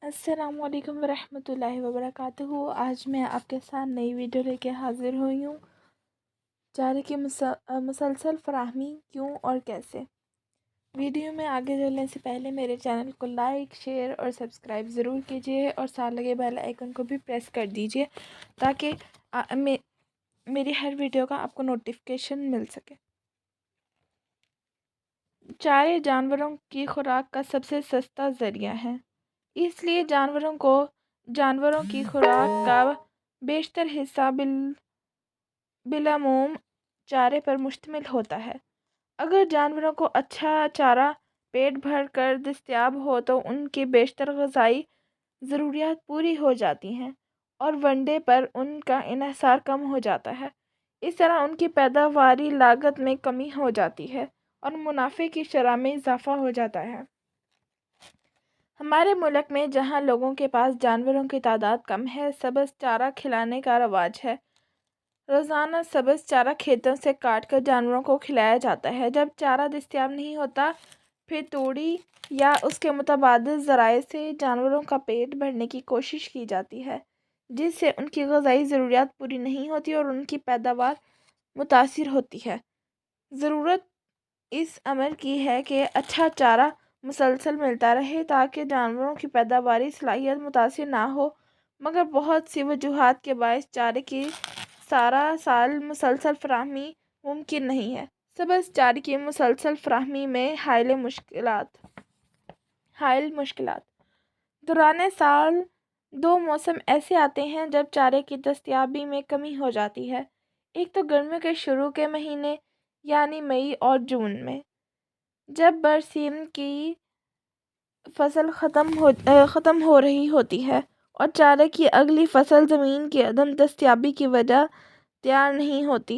السلام علیکم ورحمۃ اللہ وبرکاتہ۔ آج میں آپ کے ساتھ نئی ویڈیو لے کے حاضر ہوئی ہوں۔ چارے کی مسلسل فراہمی کیوں اور کیسے۔ ویڈیو میں آگے چلنے سے پہلے میرے چینل کو لائک، شیئر اور سبسکرائب ضرور کیجیے اور ساتھ لگے بیل آئیکن کو بھی پریس کر دیجیے تاکہ میری ہر ویڈیو کا آپ کو نوٹیفیکیشن مل سکے۔ چارے جانوروں کی خوراک کا سب سے سستا ذریعہ ہے، اس لیے جانوروں کی خوراک کا بیشتر حصہ بالعموم چارے پر مشتمل ہوتا ہے۔ اگر جانوروں کو اچھا چارہ پیٹ بھر کر دستیاب ہو تو ان کی بیشتر غذائی ضروریات پوری ہو جاتی ہیں اور ونڈے پر ان کا انحصار کم ہو جاتا ہے۔ اس طرح ان کی پیداواری لاگت میں کمی ہو جاتی ہے اور منافع کی شرح میں اضافہ ہو جاتا ہے۔ ہمارے ملک میں جہاں لوگوں کے پاس جانوروں کی تعداد کم ہے، سبز چارہ کھلانے کا رواج ہے۔ روزانہ سبز چارہ کھیتوں سے کاٹ کر جانوروں کو کھلایا جاتا ہے۔ جب چارہ دستیاب نہیں ہوتا، پھر توڑی یا اس کے متبادل ذرائع سے جانوروں کا پیٹ بھرنے کی کوشش کی جاتی ہے، جس سے ان کی غذائی ضروریات پوری نہیں ہوتی اور ان کی پیداوار متاثر ہوتی ہے۔ ضرورت اس امر کی ہے کہ اچھا چارہ مسلسل ملتا رہے تاکہ جانوروں کی پیداواری صلاحیت متاثر نہ ہو، مگر بہت سی وجوہات کے باعث چارے کی سارا سال مسلسل فراہمی ممکن نہیں ہے۔ سبز چارے کی مسلسل فراہمی میں حائل مشکلات۔ دوران سال دو موسم ایسے آتے ہیں جب چارے کی دستیابی میں کمی ہو جاتی ہے۔ ایک تو گرمیوں کے شروع کے مہینے یعنی مئی اور جون میں، جب برسیم کی فصل ختم ہو رہی ہوتی ہے اور چارے کی اگلی فصل زمین کی عدم دستیابی کی وجہ تیار نہیں ہوتی،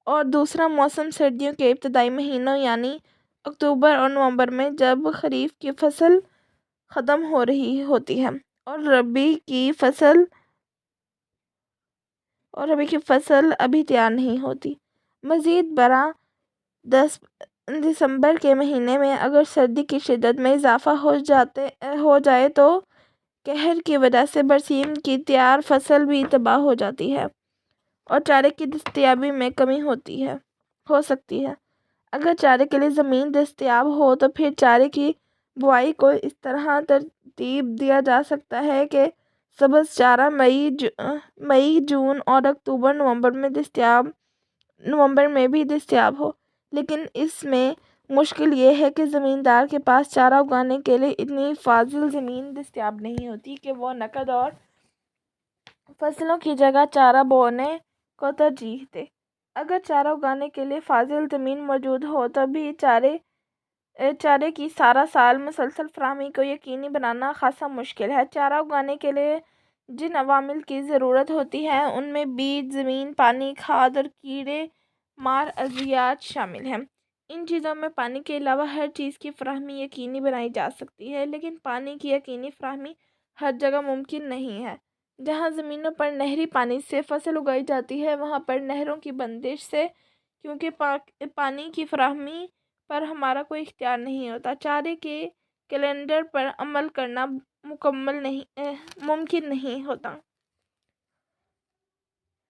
اور دوسرا موسم سردیوں کے ابتدائی مہینوں یعنی اکتوبر اور نومبر میں، جب خریف کی فصل ختم ہو رہی ہوتی ہے اور ربیع کی فصل ابھی تیار نہیں ہوتی۔ مزید برآں دسمبر کے مہینے میں اگر سردی کی شدت میں اضافہ ہو جائے تو قحط کی وجہ سے برسیم کی تیار فصل بھی تباہ ہو جاتی ہے اور چارے کی دستیابی میں کمی ہو سکتی ہے۔ اگر چارے کے لیے زمین دستیاب ہو تو پھر چارے کی بوائی کو اس طرح ترتیب دیا جا سکتا ہے کہ سبز چارہ مئی، جون اور اکتوبر نومبر میں بھی دستیاب ہو، لیکن اس میں مشکل یہ ہے کہ زمیندار کے پاس چارہ اگانے کے لیے اتنی فاضل زمین دستیاب نہیں ہوتی کہ وہ نقد اور فصلوں کی جگہ چارہ بونے کو ترجیح دے۔ اگر چارہ اگانے کے لیے فاضل زمین موجود ہو تو بھی چارے کی سارا سال مسلسل فراہمی کو یقینی بنانا خاصا مشکل ہے۔ چارہ اگانے کے لیے جن عوامل کی ضرورت ہوتی ہے ان میں بیج، زمین، پانی، کھاد اور کیڑے مار ادویات شامل ہیں۔ ان چیزوں میں پانی کے علاوہ ہر چیز کی فراہمی یقینی بنائی جا سکتی ہے، لیکن پانی کی یقینی فراہمی ہر جگہ ممکن نہیں ہے۔ جہاں زمینوں پر نہری پانی سے فصل اگائی جاتی ہے، وہاں پر نہروں کی بندش سے کیونکہ پانی کی فراہمی پر ہمارا کوئی اختیار نہیں ہوتا، چارے کے کیلنڈر پر عمل کرنا ممکن نہیں ہوتا۔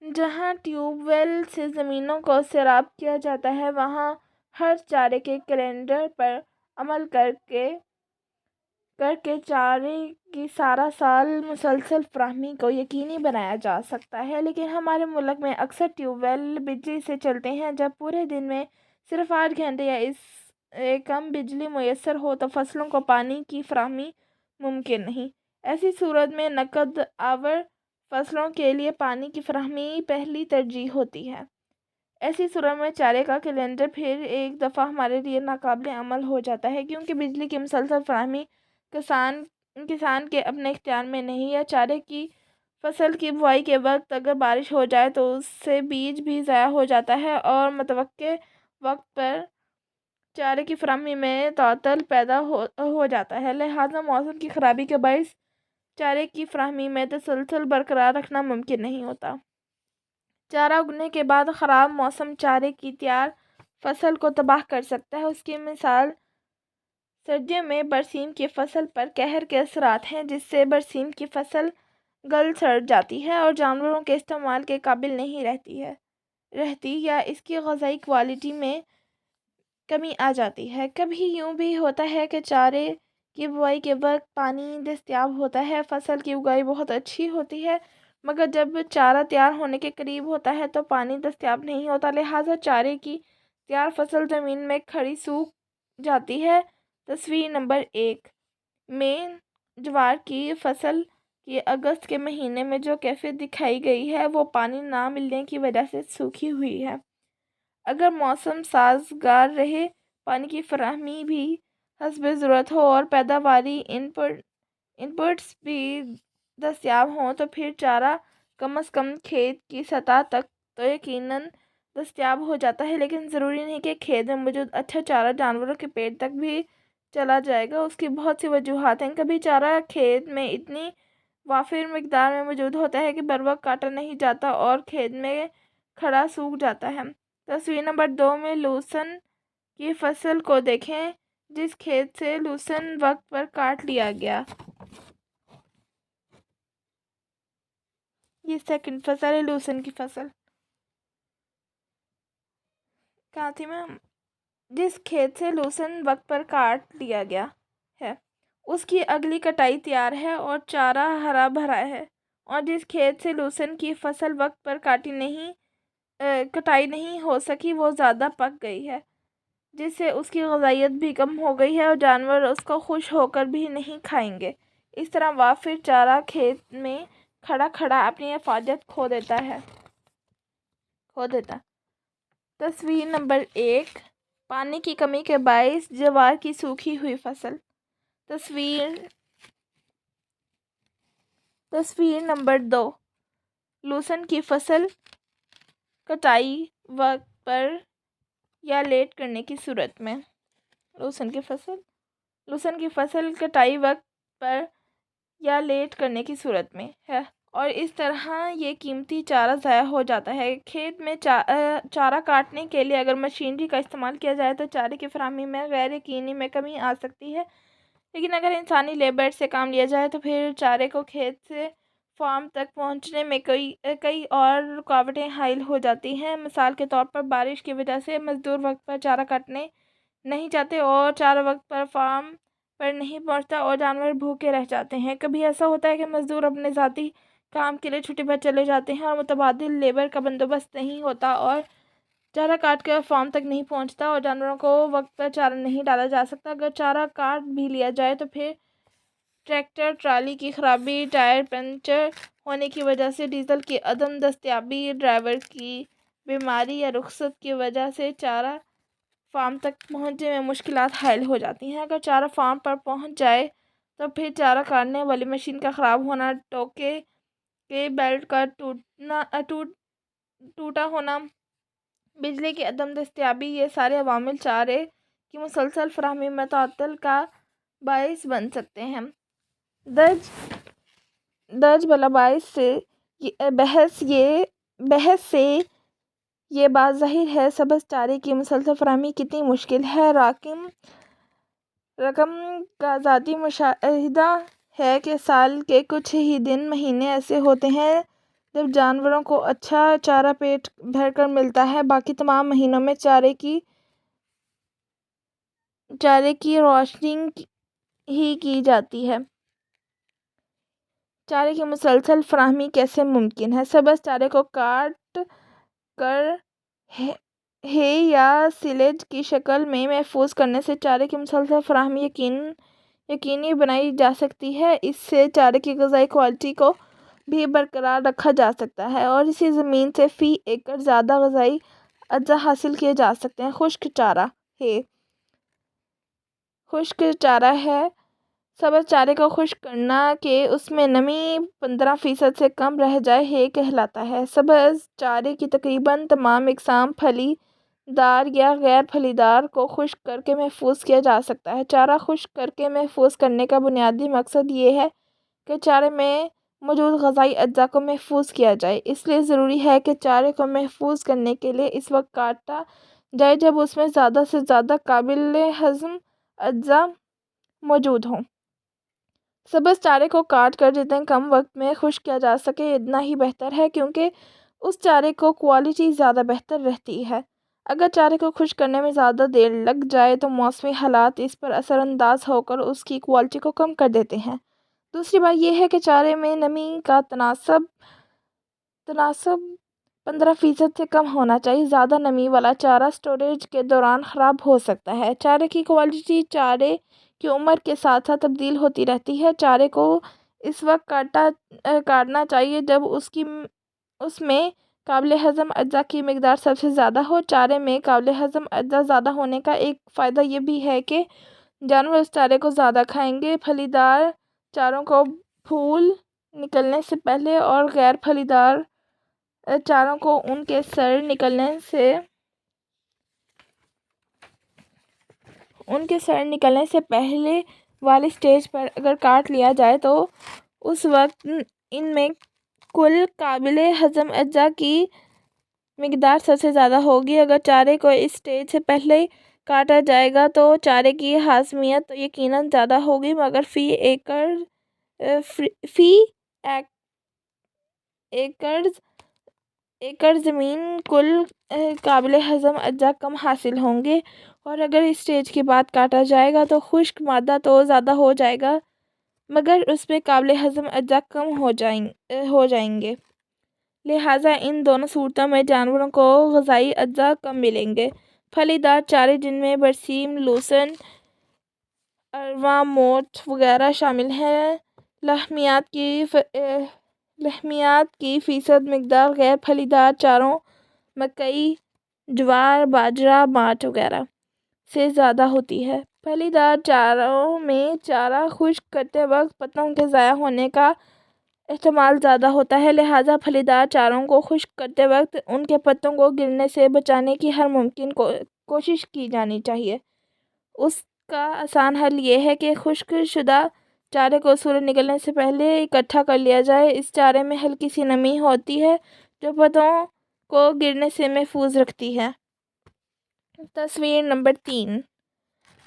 جہاں ٹیوب ویل سے زمینوں کو سیراب کیا جاتا ہے، وہاں ہر چارے کے کیلنڈر پر عمل کر کے چارے کی سارا سال مسلسل فراہمی کو یقینی بنایا جا سکتا ہے، لیکن ہمارے ملک میں اکثر ٹیوب ویل بجلی سے چلتے ہیں۔ جب پورے دن میں صرف 8 گھنٹے یا اس سے کم بجلی میسر ہو تو فصلوں کو پانی کی فراہمی ممکن نہیں۔ ایسی صورت میں نقد آور فصلوں کے لیے پانی کی فراہمی پہلی ترجیح ہوتی ہے۔ ایسی صورت میں چارے کا کیلنڈر پھر ایک دفعہ ہمارے لیے ناقابل عمل ہو جاتا ہے، کیونکہ بجلی کی مسلسل فراہمی کسان کے اپنے اختیار میں نہیں، یا چارے کی فصل کی بوائی کے وقت اگر بارش ہو جائے تو اس سے بیج بھی ضائع ہو جاتا ہے اور متوقع وقت پر چارے کی فراہمی میں تعطل پیدا ہو جاتا ہے۔ لہٰذا موسم کی خرابی کے باعث چارے کی فراہمی میں تسلسل برقرار رکھنا ممکن نہیں ہوتا۔ چارہ اگنے کے بعد خراب موسم چارے کی تیار فصل کو تباہ کر سکتا ہے۔ اس کی مثال سردیوں میں برسیم کی فصل پر قہر کے اثرات ہیں، جس سے برسیم کی فصل گل سڑ جاتی ہے اور جانوروں کے استعمال کے قابل نہیں رہتی یا اس کی غذائی کوالٹی میں کمی آ جاتی ہے۔ کبھی یوں بھی ہوتا ہے کہ چارے کی بوائی کے وقت پانی دستیاب ہوتا ہے، فصل کی اگائی بہت اچھی ہوتی ہے، مگر جب چارہ تیار ہونے کے قریب ہوتا ہے تو پانی دستیاب نہیں ہوتا، لہٰذا چارے کی تیار فصل زمین میں کھڑی سوکھ جاتی ہے۔ تصویر نمبر 1 میں جوار کی فصل کی اگست کے مہینے میں جو کیفیت دکھائی گئی ہے وہ پانی نہ ملنے کی وجہ سے سوکھی ہوئی ہے۔ اگر موسم سازگار رہے، پانی کی فراہمی بھی حسب ضرورت ہو اور پیداواری انپٹس بھی دستیاب ہوں تو پھر چارہ کم از کم کھیت کی سطح تک تو یقیناً دستیاب ہو جاتا ہے، لیکن ضروری نہیں کہ کھیت میں موجود اچھا چارہ جانوروں کے پیٹ تک بھی چلا جائے گا۔ اس کی بہت سی وجوہات ہیں۔ کبھی چارہ کھیت میں اتنی وافر مقدار میں موجود ہوتا ہے کہ بروقت کاٹا نہیں جاتا اور کھیت میں کھڑا سوکھ جاتا ہے۔ تصویر نمبر 2 میں لوسن کی فصل کو دیکھیں، جس کھیت سے لوسن وقت پر کاٹ لیا گیا۔ یہ سیکنڈ فصل ہے لوسن کی فصل۔ کہاں تھی میں؟ جس کھیت سے لوسن وقت پر کاٹ لیا گیا ہے، اس کی اگلی کٹائی تیار ہے اور چارہ ہرا بھرا ہے، اور جس کھیت سے لوسن کی فصل وقت پر کٹائی نہیں ہو سکی وہ زیادہ پک گئی ہے، جس سے اس کی غذائیت بھی کم ہو گئی ہے اور جانور اس کو خوش ہو کر بھی نہیں کھائیں گے۔ اس طرح وافر چارہ کھیت میں کھڑا کھڑا اپنی افادیت کھو دیتا۔ تصویر نمبر 1 پانی کی کمی کے باعث جوار کی سوکھی ہوئی فصل۔ تصویر نمبر 2 لوسن کی فصل کٹائی وقت پر یا لیٹ کرنے کی صورت میں۔ لوسن کی فصل کٹائی وقت پر یا لیٹ کرنے کی صورت میں ہے اور اس طرح یہ قیمتی چارہ ضائع ہو جاتا ہے۔ کھیت میں چارہ کاٹنے کے لیے اگر مشینری کا استعمال کیا جائے تو چارے کی فراہمی میں غیر یقینی میں کمی آ سکتی ہے، لیکن اگر انسانی لیبر سے کام لیا جائے تو پھر چارے کو کھیت سے فارم تک پہنچنے میں کئی اور رکاوٹیں حائل ہو جاتی ہیں۔ مثال کے طور پر بارش کی وجہ سے مزدور وقت پر چارہ کاٹنے نہیں جاتے اور چارہ وقت پر فارم پر نہیں پہنچتا اور جانور بھوکے رہ جاتے ہیں۔ کبھی ایسا ہوتا ہے کہ مزدور اپنے ذاتی کام کے لیے چھٹی پر چلے جاتے ہیں اور متبادل لیبر کا بندوبست نہیں ہوتا اور چارہ کاٹ کر فارم تک نہیں پہنچتا اور جانوروں کو وقت پر چارہ نہیں ڈالا جا سکتا۔ اگر چارہ کاٹ بھی لیا جائے تو پھر ٹریکٹر ٹرالی کی خرابی، ٹائر پنچر ہونے کی وجہ سے، ڈیزل کی عدم دستیابی، ڈرائیور کی بیماری یا رخصت کی وجہ سے چارہ فارم تک پہنچنے میں مشکلات حائل ہو جاتی ہیں۔ اگر چارہ فارم پر پہنچ جائے تو پھر چارہ کاٹنے والی مشین کا خراب ہونا، ٹوکے کے بیلٹ کا ٹوٹا ہونا، بجلی کی عدم دستیابی، یہ سارے عوامل چارے کی مسلسل فراہمی میں تعطل کا باعث بن سکتے ہیں۔ درج بالا بحث سے یہ بات ظاہر ہے سبز چارے کی مسلسل فراہمی کتنی مشکل ہے۔ رقم کا ذاتی مشاہدہ ہے کہ سال کے کچھ ہی دن، مہینے ایسے ہوتے ہیں جب جانوروں کو اچھا چارہ پیٹ بھر کر ملتا ہے، باقی تمام مہینوں میں چارے کی راشننگ ہی کی جاتی ہے۔ چارے کی مسلسل فراہمی کیسے ممکن ہے؟ سبز چارے کو کاٹ کر ہے یا سیلیج کی شکل میں محفوظ کرنے سے چارے کی مسلسل فراہمی یقینی بنائی جا سکتی ہے۔ اس سے چارے کی غذائی کوالٹی کو بھی برقرار رکھا جا سکتا ہے اور اسی زمین سے فی ایکڑ زیادہ غذائی اجزا حاصل کیے جا سکتے ہیں۔ خشک چارہ ہے سبز چارے کو خشک کرنا کہ اس میں نمی 15% سے کم رہ جائے ہے کہلاتا ہے۔ سبز چارے کی تقریباً تمام اقسام پھلی دار یا غیر پھلی دار کو خشک کر کے محفوظ کیا جا سکتا ہے۔ چارہ خشک کر کے محفوظ کرنے کا بنیادی مقصد یہ ہے کہ چارے میں موجود غذائی اجزا کو محفوظ کیا جائے۔ اس لیے ضروری ہے کہ چارے کو محفوظ کرنے کے لیے اس وقت کاٹا جائے جب اس میں زیادہ سے زیادہ قابل ہضم اجزا موجود ہوں۔ سبز چارے کو کاٹ کر جتنے کم وقت میں خشک کیا جا سکے اتنا ہی بہتر ہے، کیونکہ اس چارے کو کوالٹی زیادہ بہتر رہتی ہے۔ اگر چارے کو خشک کرنے میں زیادہ دیر لگ جائے تو موسمی حالات اس پر اثر انداز ہو کر اس کی کوالٹی کو کم کر دیتے ہیں۔ دوسری بات یہ ہے کہ چارے میں نمی کا تناسب 15% سے کم ہونا چاہیے۔ زیادہ نمی والا چارہ سٹوریج کے دوران خراب ہو سکتا ہے۔ چارے کی کوالٹی چارے کی عمر کے ساتھ ساتھ تبدیل ہوتی رہتی ہے۔ چارے کو اس وقت کاٹنا چاہیے جب اس میں قابل ہضم اجزاء کی مقدار سب سے زیادہ ہو۔ چارے میں قابل ہضم اجزاء زیادہ ہونے کا ایک فائدہ یہ بھی ہے کہ جانور اس چارے کو زیادہ کھائیں گے۔ پھلی دار چاروں کو پھول نکلنے سے پہلے اور غیر پھلی دار چاروں کو ان کے سر نکلنے سے پہلے والی سٹیج پر اگر کاٹ لیا جائے تو اس وقت ان میں کل قابل ہضم اجزاء کی مقدار سب سے زیادہ ہوگی۔ اگر چارے کو اس سٹیج سے پہلے کاٹا جائے گا تو چارے کی ہاضمیت تو یقیناً زیادہ ہوگی، مگر فی ایکڑ زمین کل قابل ہضم اجزاء کم حاصل ہوں گے۔ اور اگر اس سٹیج کے بعد کاٹا جائے گا تو خشک مادہ تو زیادہ ہو جائے گا، مگر اس میں قابل ہضم اجزاء کم ہو جائیں گے۔ لہٰذا ان دونوں صورتوں میں جانوروں کو غذائی اجزاء کم ملیں گے۔ پھلی دار چارے جن میں برسیم، لوسن، اروا، موٹ وغیرہ شامل ہیں، لحمیات کی فیصد مقدار غیر پھلی دار چاروں مکئی، جوار، باجرہ، ماٹ وغیرہ سے زیادہ ہوتی ہے۔ پھلی دار چاروں میں چارہ خشک کرتے وقت پتوں کے ضائع ہونے کا احتمال زیادہ ہوتا ہے، لہٰذا پھلی دار چاروں کو خشک کرتے وقت ان کے پتوں کو گرنے سے بچانے کی ہر ممکن کوشش کی جانی چاہیے۔ اس کا آسان حل یہ ہے کہ خشک شدہ چارے کو سورج نکلنے سے پہلے اکٹھا کر لیا جائے۔ اس چارے میں ہلکی سی نمی ہوتی ہے جو پتوں کو گرنے سے محفوظ رکھتی ہے۔ تصویر نمبر 3۔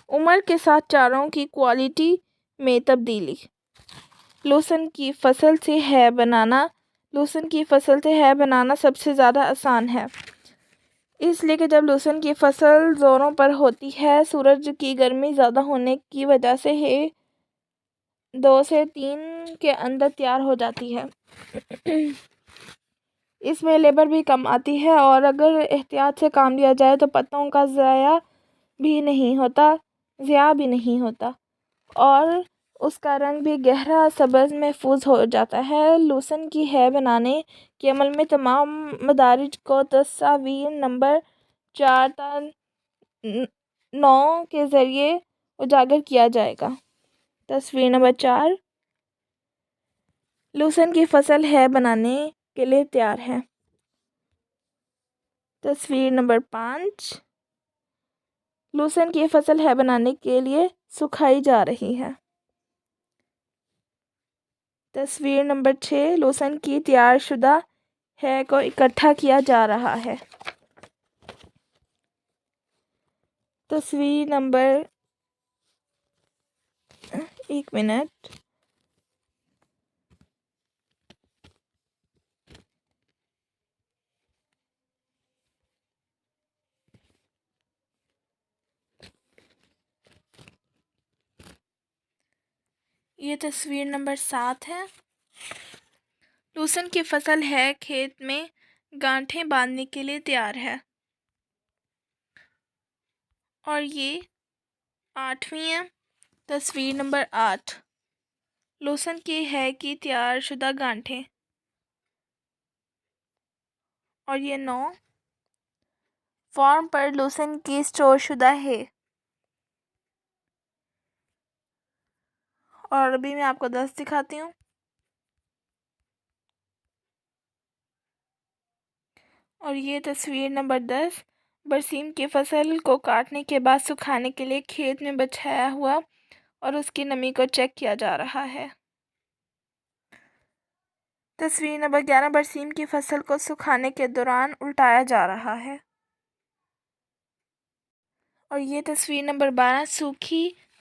عمر کے ساتھ چاروں کی کوالٹی میں تبدیلی۔ لوسن کی فصل سے ہے بنانا سب سے زیادہ آسان ہے، اس لیے کہ جب لوسن کی فصل زوروں پر ہوتی ہے، سورج کی گرمی زیادہ ہونے کی وجہ سے یہ 2 سے 3 کے اندر تیار ہو جاتی ہے۔ اس میں لیبر بھی کم آتی ہے اور اگر احتیاط سے کام لیا جائے تو پتوں کا ضیاع بھی نہیں ہوتا اور اس کا رنگ بھی گہرا سبز محفوظ ہو جاتا ہے۔ لوسن کی ہے بنانے کے عمل میں تمام مدارج کو تصاویر نمبر 4 تا 9 کے ذریعے اجاگر کیا جائے گا۔ تصویر نمبر 4۔ لوسن کی فصل ہے بنانے کے لیے تیار ہے۔ تصویر نمبر 5۔ لوسن کی فصل ہے بنانے کے لیے سکھائی جا رہی ہے۔ تصویر نمبر 6۔ لوسن کی تیار شدہ ہے کو اکٹھا کیا جا رہا ہے۔ تصویر نمبر 1 منٹ۔ یہ تصویر نمبر 7 ہے۔ لوسن کی فصل ہے کھیت میں گانٹھیں باندھنے کے لیے تیار ہے، اور یہ 8ویں ہے۔ تصویر نمبر 8۔ لوسن کی ہے کی تیار شدہ گانٹھیں، اور یہ 9 فارم پر لوسن کی سٹور شدہ ہے۔ اور ابھی میں آپ کو 10 دکھاتی ہوں۔ اور یہ تصویر نمبر 10۔ برسیم کی فصل کو کاٹنے کے بعد سکھانے کے لیے کھیت میں بچھایا ہوا اور اس کی نمی کو چیک کیا جا رہا ہے۔ تصویر نمبر 11۔ برسیم کی فصل کو سکھانے کے دوران الٹایا جا رہا ہے۔ اور یہ تصویر نمبر 12۔ سوکھی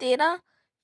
13,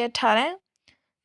18,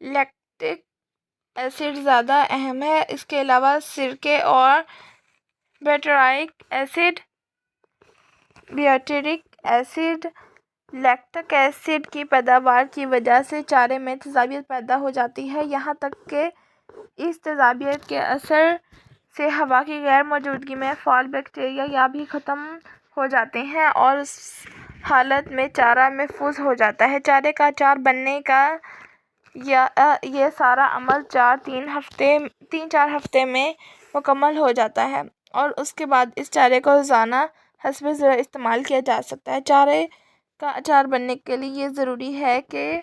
لیکٹک ایسڈ زیادہ اہم ہے۔ اس کے علاوہ سرکے اور بیوٹرک ایسڈ لیکٹک ایسڈ کی پیداوار کی وجہ سے چارے میں تیزابیت پیدا ہو جاتی ہے، یہاں تک کہ اس تیزابیت کے اثر سے ہوا کی غیر موجودگی میں فعال بیکٹیریا یا بھی ختم ہو جاتے ہیں اور اس حالت میں چارہ محفوظ ہو جاتا ہے۔ چارے کا اچار بننے کا یہ سارا عمل 3-4 ہفتے میں مکمل ہو جاتا ہے اور اس کے بعد اس چارے کو روزانہ حسب ضرورت استعمال کیا جا سکتا ہے۔ چارے کا اچار بننے کے لیے یہ ضروری ہے کہ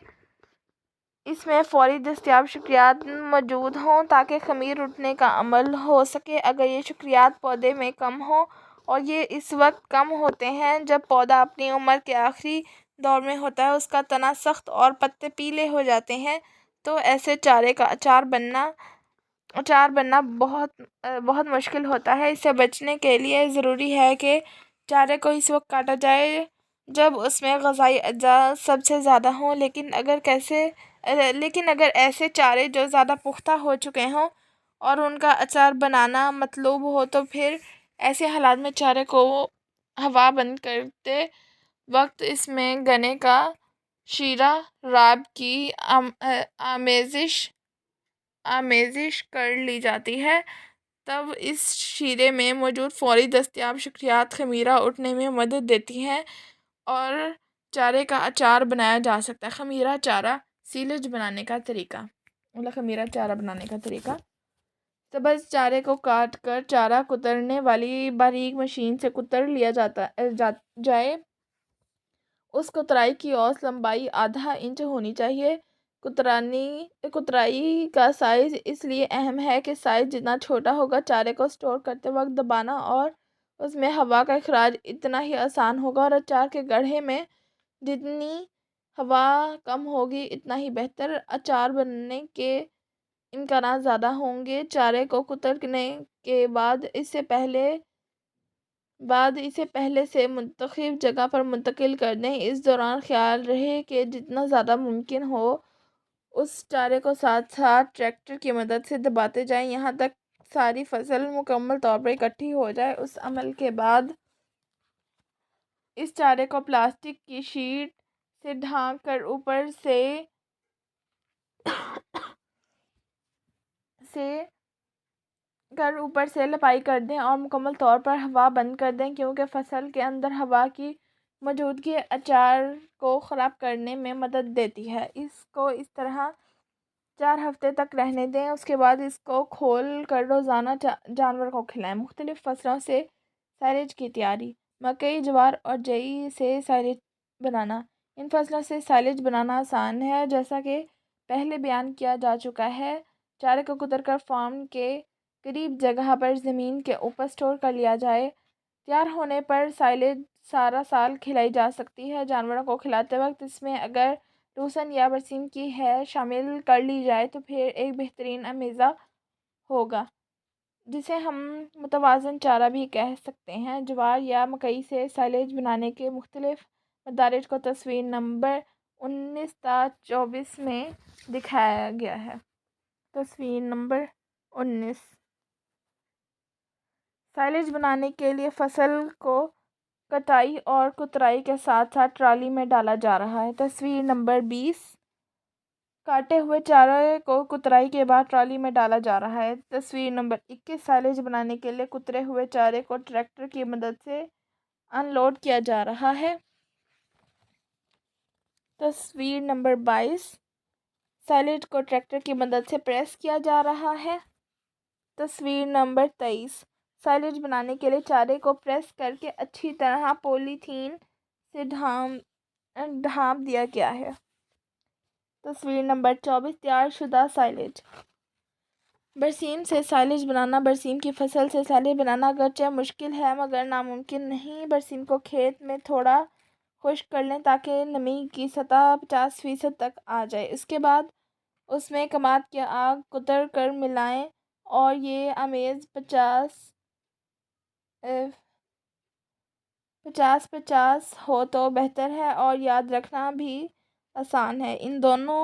اس میں فوری دستیاب شکریات موجود ہوں تاکہ خمیر اٹھنے کا عمل ہو سکے۔ اگر یہ شکریات پودے میں کم ہوں، اور یہ اس وقت کم ہوتے ہیں جب پودا اپنی عمر کے آخری دور میں ہوتا ہے، اس کا تنا سخت اور پتے پیلے ہو جاتے ہیں، تو ایسے چارے کا اچار بننا بہت مشکل ہوتا ہے۔ اس سے بچنے کے لیے ضروری ہے کہ چارے کو اس وقت کاٹا جائے جب اس میں غذائی اجزاء سب سے زیادہ ہوں، لیکن اگر ایسے چارے جو زیادہ پختہ ہو چکے ہوں اور ان کا اچار بنانا مطلوب ہو تو پھر ایسے حالات میں چارے کو ہوا بند کرتے وقت اس میں گنے کا شیرہ راب کی آمیزش کر لی جاتی ہے، تب اس شیرے میں موجود فوری دستیاب شکریات خمیرہ اٹھنے میں مدد دیتی ہیں اور چارے کا اچار بنایا جا سکتا ہے۔ خمیرہ چارہ سیلج بنانے کا طریقہ سبز چارے کو کاٹ کر چارہ کترنے والی باریک مشین سے کتر لیا جائے۔ اس کترائی کی اوسط لمبائی ½ انچ ہونی چاہیے۔ کترائی کا سائز اس لیے اہم ہے کہ سائز جتنا چھوٹا ہوگا، چارے کو سٹور کرتے وقت دبانا اور اس میں ہوا کا اخراج اتنا ہی آسان ہوگا، اور اچار کے گڑھے میں جتنی ہوا کم ہوگی اتنا ہی بہتر اچار بننے کے امکانات زیادہ ہوں گے۔ چارے کو کترنے کے بعد اسے پہلے سے منتخب جگہ پر منتقل کر دیں۔ اس دوران خیال رہے کہ جتنا زیادہ ممکن ہو اس چارے کو ساتھ ساتھ ٹریکٹر کی مدد سے دباتے جائیں یہاں تک ساری فصل مکمل طور پر اکٹھی ہو جائے۔ اس عمل کے بعد اس چارے کو پلاسٹک کی شیٹ سے ڈھانک کر اوپر سے لپائی کر دیں اور مکمل طور پر ہوا بند کر دیں، کیونکہ فصل کے اندر ہوا کی موجودگی اچار کو خراب کرنے میں مدد دیتی ہے۔ اس کو اس طرح 4 ہفتے تک رہنے دیں، اس کے بعد اس کو کھول کر روزانہ جانور کو کھلائیں۔ مختلف فصلوں سے سائلیج کی تیاری۔ مکئی، جوار اور جئی سے سائلیج بنانا۔ ان فصلوں سے سائلیج بنانا آسان ہے، جیسا کہ پہلے بیان کیا جا چکا ہے۔ چارے کو کتر کر فارم کے قریب جگہ پر زمین کے اوپر سٹور کر لیا جائے۔ تیار ہونے پر سائلیج سارا سال کھلائی جا سکتی ہے۔ جانوروں کو کھلاتے وقت اس میں اگر روسن یا برسیم کی شامل کر لی جائے تو پھر ایک بہترین امیزہ ہوگا، جسے ہم متوازن چارہ بھی کہہ سکتے ہیں۔ جوار یا مکئی سے سائلیج بنانے کے مختلف مدارج کو تصویر نمبر 19-24 میں دکھایا گیا ہے۔ تصویر نمبر 19۔ سائلیج بنانے کے لیے فصل کو کٹائی اور کترائی کے ساتھ ساتھ ٹرالی میں ڈالا جا رہا ہے۔ تصویر نمبر 20۔ کاٹے ہوئے چارے کو کترائی کے بعد ٹرالی میں ڈالا جا رہا ہے۔ تصویر نمبر 21۔ سائلیج بنانے کے لیے کترے ہوئے چارے کو ٹریکٹر کی مدد سے ان لوڈ کیا جا رہا ہے۔ تصویر نمبر 22۔ سائلیج کو ٹریکٹر کی مدد سے پریس کیا جا رہا ہے۔ تصویر نمبر 23۔ سائلیج بنانے کے لیے چارے کو پریس کر کے اچھی طرح پولی تھین سے ڈھانپ دیا گیا ہے۔ تصویر نمبر 24۔ تیار شدہ سائلیج۔ برسیم سے سائلیج بنانا۔ برسیم کی فصل سے سائلیج بنانا اگرچہ مشکل ہے مگر ناممکن نہیں۔ برسیم کو کھیت میں تھوڑا خشک کر لیں تاکہ نمی کی سطح 50% تک آ جائے۔ اس کے بعد اس میں کماد کی آگ کتر کر ملائیں اور یہ امیز 50-50 ہو تو بہتر ہے اور یاد رکھنا بھی آسان ہے۔ ان دونوں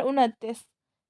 29,